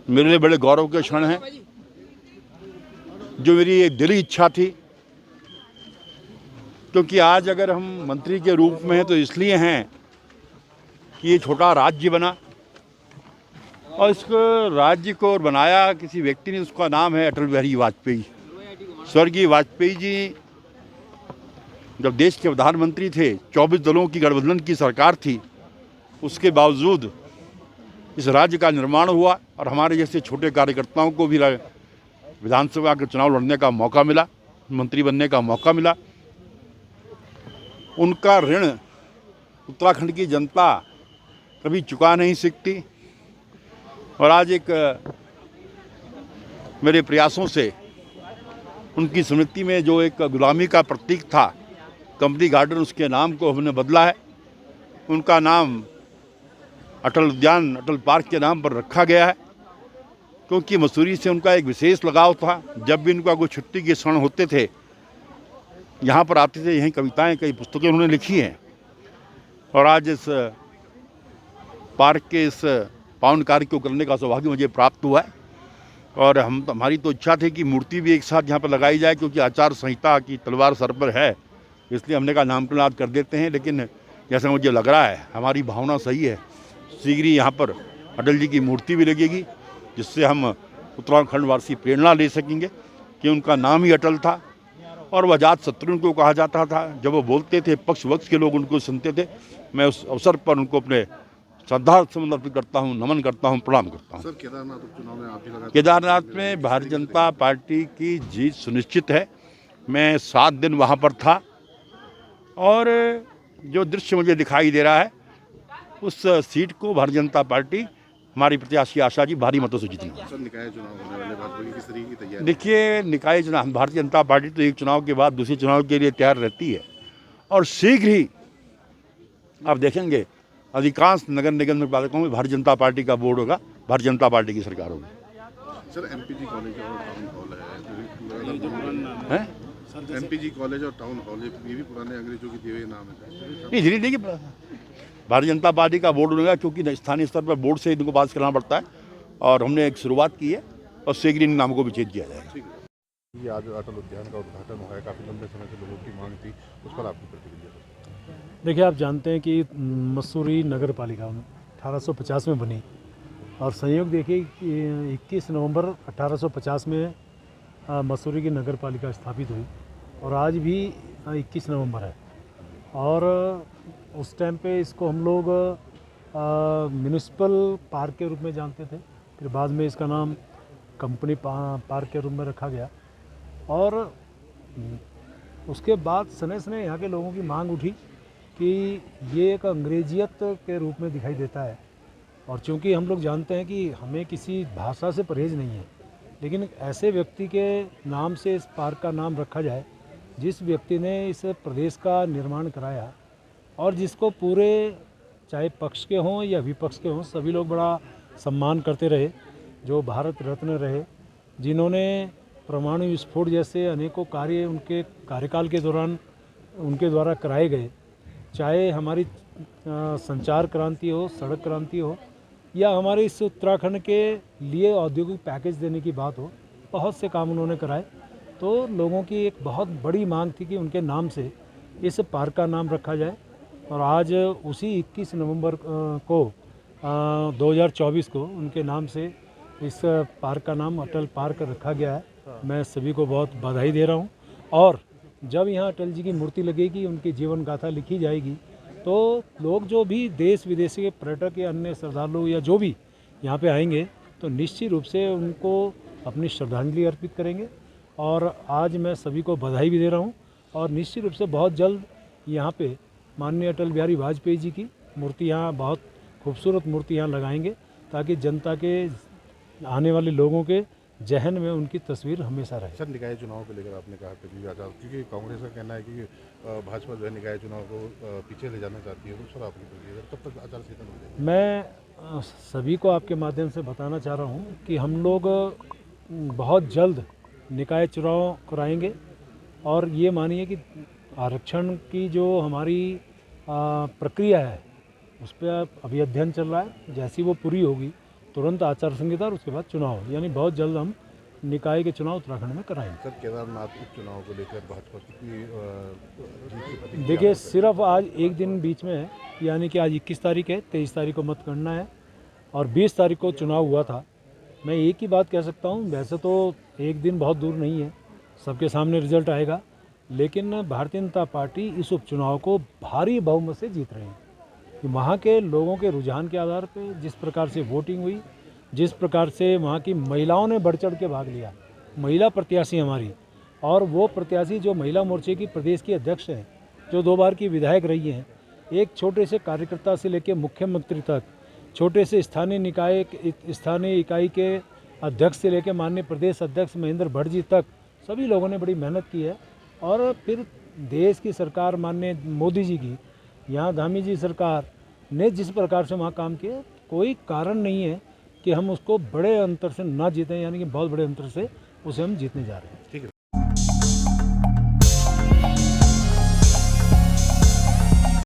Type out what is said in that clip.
मेरे लिए बड़े गौरव के क्षण हैं। जो मेरी एक दिली इच्छा थी, क्योंकि आज अगर हम मंत्री के रूप में हैं तो इसलिए हैं कि ये छोटा राज्य बना और इस राज्य को बनाया किसी व्यक्ति ने, उसका नाम है अटल बिहारी वाजपेयी। स्वर्गीय वाजपेयी जी जब देश के प्रधानमंत्री थे, 24 दलों की गठबंधन की सरकार थी, उसके बावजूद इस राज्य का निर्माण हुआ और हमारे जैसे छोटे कार्यकर्ताओं को भी विधानसभा के चुनाव लड़ने का मौका मिला, मंत्री बनने का मौका मिला। उनका ऋण उत्तराखंड की जनता कभी चुका नहीं सकती और आज एक मेरे प्रयासों से उनकी स्मृति में जो एक गुलामी का प्रतीक था कंपनी गार्डन, उसके नाम को हमने बदला है। उनका नाम अटल उद्यान, अटल पार्क के नाम पर रखा गया है, क्योंकि मसूरी से उनका एक विशेष लगाव था। जब भी उनका कोई छुट्टी के क्षण होते थे, यहाँ पर आते थे, यहीं कविताएं, कई पुस्तकें उन्होंने लिखी हैं। और आज इस पार्क के इस पावन कार्य को करने का सौभाग्य मुझे प्राप्त हुआ है और हमारी तो इच्छा थी कि मूर्ति भी एक साथ यहाँ पर लगाई जाए, क्योंकि आचार संहिता की तलवार सर पर है, इसलिए हमने कहा नामकरण आज कर देते हैं। लेकिन जैसा मुझे लग रहा है, हमारी भावना सही है, शीघ्र ही यहाँ पर अटल जी की मूर्ति भी लगेगी, जिससे हम उत्तराखंड वासी प्रेरणा ले सकेंगे कि उनका नाम ही अटल था और वह अजात शत्रु उनको कहा जाता था। जब वो बोलते थे, पक्ष वक्ष के लोग उनको सुनते थे। मैं उस अवसर पर उनको अपने श्रद्धा समर्पित करता हूँ, नमन करता हूँ, प्रणाम करता हूँ। सर, केदारनाथ उपचुनाव में आप भी लगा, केदारनाथ में भारतीय जनता पार्टी की जीत सुनिश्चित है। मैं 7 दिन वहाँ पर था और जो दृश्य मुझे दिखाई दे रहा है, उस सीट को भारतीय जनता पार्टी, हमारी प्रत्याशी आशा जी भारी मतों से जीतेंगे। सर, निकाय चुनाव होने वाले भाजपा की किस तरीके की तैयारी? देखिए, निकाय चुनाव, भारतीय जनता पार्टी तो एक चुनाव के बाद दूसरे चुनाव के लिए तैयार रहती है और शीघ्र ही आप देखेंगे अधिकांश नगर निगम पालिकाओं में भारतीय जनता पार्टी का बोर्ड होगा, भारतीय जनता पार्टी की सरकार होगी। सर, एमपीजी कॉलेज और टाउन हॉल है, एमपीजी कॉलेज और टाउन हॉल, ये भी पुराने अंग्रेजों के दिए हुए नाम है। नहीं, धीरे धीरे भारतीय जनता पार्टी का बोर्ड होगा, क्योंकि स्थानीय स्तर पर बोर्ड से इनको पास कराना पड़ता है और हमने एक शुरुआत की है और शीघ्र इन नामों को भी चेंज किया जाएगा। ये आज अटल उद्यान का उद्घाटन हुआ है, काफ़ी लंबे समय से लोगों की मांग थी, उस पर आपकी प्रतिक्रिया? देखिए, आप जानते हैं कि मसूरी नगर पालिका 1850 में बनी और संयोग देखिए कि 21 नवंबर 1850 में मसूरी की नगर पालिका स्थापित हुई और आज भी 21 नवंबर है। और उस टाइम पे इसको हम लोग म्यूनिसिपल पार्क के रूप में जानते थे, फिर बाद में इसका नाम कंपनी पार्क के रूप में रखा गया और उसके बाद सने सने यहाँ के लोगों की मांग उठी कि ये एक अंग्रेजियत के रूप में दिखाई देता है। और चूँकि हम लोग जानते हैं कि हमें किसी भाषा से परहेज नहीं है, लेकिन ऐसे व्यक्ति के नाम से इस पार्क का नाम रखा जाए जिस व्यक्ति ने इस प्रदेश का निर्माण कराया और जिसको पूरे, चाहे पक्ष के हों या विपक्ष के हों, सभी लोग बड़ा सम्मान करते रहे, जो भारत रत्न रहे, जिन्होंने परमाणु विस्फोट जैसे अनेकों कार्य उनके कार्यकाल के दौरान उनके द्वारा कराए गए, चाहे हमारी संचार क्रांति हो, सड़क क्रांति हो या हमारे इस उत्तराखंड के लिए औद्योगिक पैकेज देने की बात हो, बहुत से काम उन्होंने कराए। तो लोगों की एक बहुत बड़ी मांग थी कि उनके नाम से इस पार्क का नाम रखा जाए और आज उसी 21 नवंबर को 2024 को उनके नाम से इस पार्क का नाम अटल पार्क रखा गया है। मैं सभी को बहुत बधाई दे रहा हूँ और जब यहाँ अटल जी की मूर्ति लगेगी, उनकी जीवन गाथा लिखी जाएगी, तो लोग जो भी देश विदेश के पर्यटक या अन्य श्रद्धालु या जो भी यहाँ पे आएंगे तो निश्चित रूप से उनको अपनी श्रद्धांजलि अर्पित करेंगे। और आज मैं सभी को बधाई भी दे रहा हूँ और निश्चित रूप से बहुत जल्द यहाँ पे माननीय अटल बिहारी वाजपेयी जी की मूर्ति, यहाँ बहुत खूबसूरत मूर्ति यहाँ लगाएंगे ताकि जनता के आने वाले लोगों के जहन में उनकी तस्वीर हमेशा रहे। सर, निकाय चुनाव को लेकर आपने कहा क्योंकि कांग्रेस का कहना है कि भाजपा जो है निकाय चुनाव को पीछे ले जाना चाहती है, तो सर आपकी प्रतिक्रिया, कब तक आचार संहिता मिल जाएगी? मैं सभी को आपके माध्यम से बताना चाह रहा हूँ कि हम लोग बहुत जल्द निकाय चुनाव कराएंगे और ये मानिए कि आरक्षण की जो हमारी प्रक्रिया है उस पर अभी अध्ययन चल रहा है। जैसी वो पूरी होगी तुरंत आचार संहिता और उसके बाद चुनाव, यानी बहुत जल्द हम निकाय के चुनाव उत्तराखंड में कराएंगे। सर, केदारनाथ उपचुनाव को लेकर भाजपा की जीत की प्रतिक्रिया देखिए, है? सिर्फ आज एक दिन बीच में है, यानी कि आज 21 तारीख है, 23 तारीख को मतगणना है और 20 तारीख को चुनाव हुआ था। मैं एक ही बात कह सकता हूँ, वैसे तो एक दिन बहुत दूर नहीं है, सबके सामने रिजल्ट आएगा, लेकिन भारतीय जनता पार्टी इस उपचुनाव को भारी बहुमत से जीत रही है। कि वहाँ के लोगों के रुझान के आधार पे जिस प्रकार से वोटिंग हुई, जिस प्रकार से वहाँ की महिलाओं ने बढ़ चढ़ के भाग लिया, महिला प्रत्याशी हमारी, और वो प्रत्याशी जो महिला मोर्चे की प्रदेश की अध्यक्ष हैं, जो 2 बार की विधायक रही हैं, एक छोटे से कार्यकर्ता से लेकर मुख्यमंत्री तक, छोटे से स्थानीय इकाई के अध्यक्ष से लेकर माननीय प्रदेश अध्यक्ष महेंद्र भट्ट जी तक, सभी लोगों ने बड़ी मेहनत की है। और फिर देश की सरकार माननीय मोदी जी की, यहाँ धामी जी सरकार ने जिस प्रकार से वहाँ काम किया, कोई कारण नहीं है कि हम उसको बड़े अंतर से ना जीतें, यानी कि बहुत बड़े अंतर से उसे हम जीतने जा रहे हैं। ठीक है।